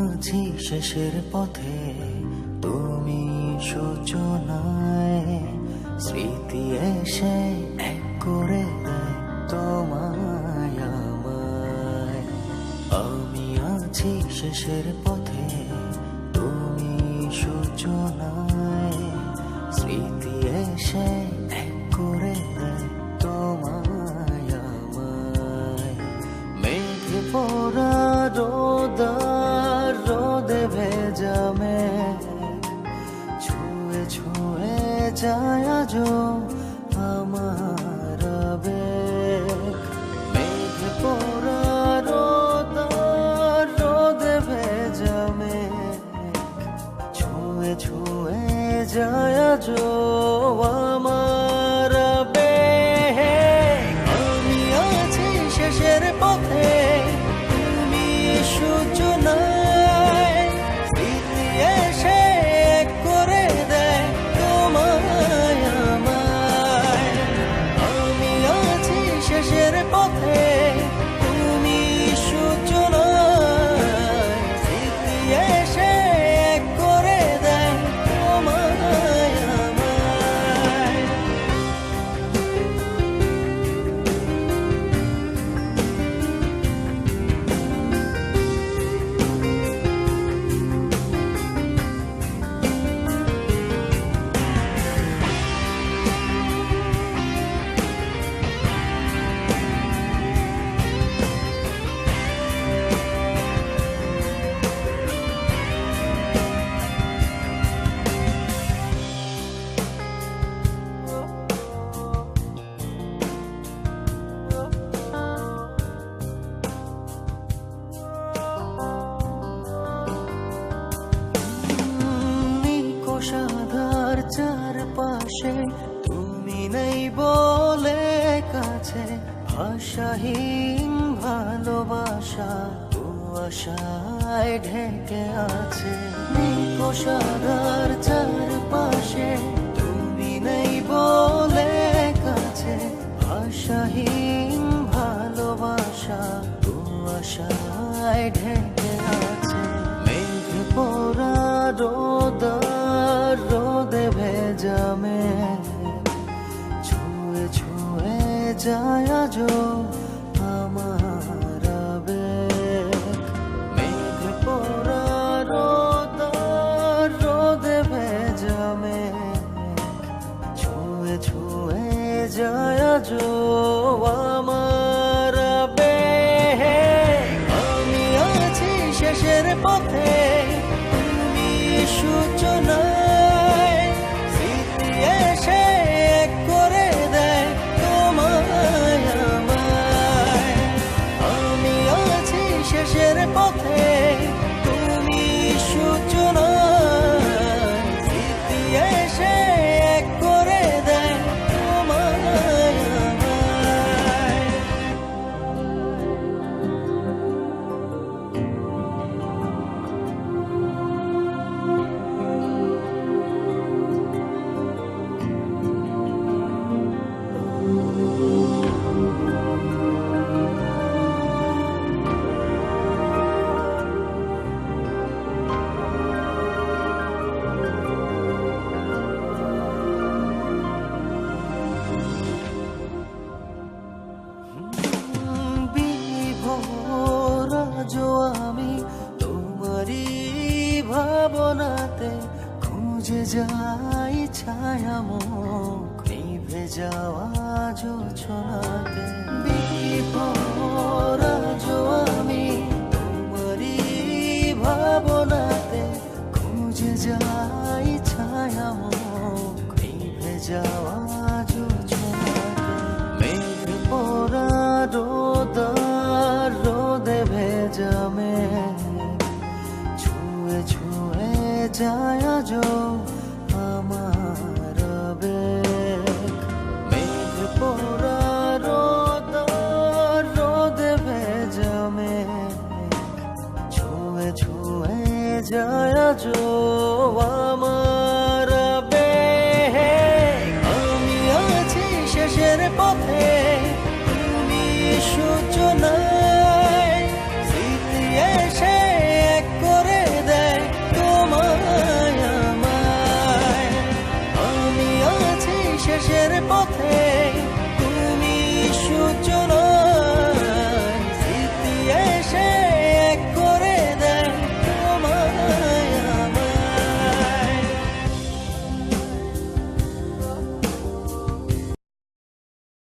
আছি শেষের পথে, তুমি সূচনায়। স্মৃতি এসে এক করে দেয় তোমায় আমায়। আমি আছি শেষের পথে, তুমি সূচনায়। স্মৃতি এসে এক করে দেয় তোমায় আমায়। মেঘে পড়া রোদে ভেজা মেঘ, ছুঁয়ে ছুঁয়ে যায় আজো আমার আবেগ। মেঘে পড়া রোদে ভেজা মেঘ, ছুঁয়ে ছুঁয়ে যায় আজো আমার আবেগ। আমি আছি শেষের পথে, তুমি সূচনায়। স্মৃতি এসে এক করে দেয় তোমায় আমায়। আমি আছি শেষের পথে, তুমি সূচনায়। স্মৃতি এসে এক করে দেয় তোমায় আমায়। কোষাধার চারপাশে, তুমি নেই বলে কাছে। ভাষাহীন ভালোবাসা কুয়াশায় ঢেকে আছে। কোষাধার চারপাশে, তুমি নেই বলে কাছে। ভাষাহীন ভালোবাসা কুয়াশায় ঢেকে আছে। মেঘ পড়া রোদে ভেজা মেঘ, ছুঁয়ে ছুঁয়ে যায় আজো আমার আবেগ। মেঘ পড়া রোদে ভেজা মেঘ, ছুঁয়ে ছুঁয়ে যায় আজো আমার আবেগ। আমি আছি শেষের পথে, তুমি সূচনায়। স্মৃতি এসে এক করে দেয় তোমায় আমায়। আমি আছি শেষের পথে, তুমি সূচনায়। স্মৃতি এসে এক করে দেয় তোমায় আমায়। আজও আমি তোমারই ভাবনাতে খুঁজে যাই ছায়ামুখ নিভে যাওয়া জোছনাতে। বিভোর আজও আমি তোমারই ভাবনাতে খুঁজে যাই ছায়ামুখ নিভে যাওয়া জোছনাতে। মেঘ পড়া রোদে ভেজা মেঘ, ছুঁয়ে ছুঁয়ে যায় আজো আমার আবেগ। মেঘ পড়া রোদে ভেজা মেঘ, ছুঁয়ে ছুঁয়ে যায় আজো আমার আবেগ। আমি আছি শেষের পথে, তুমি সূচনা।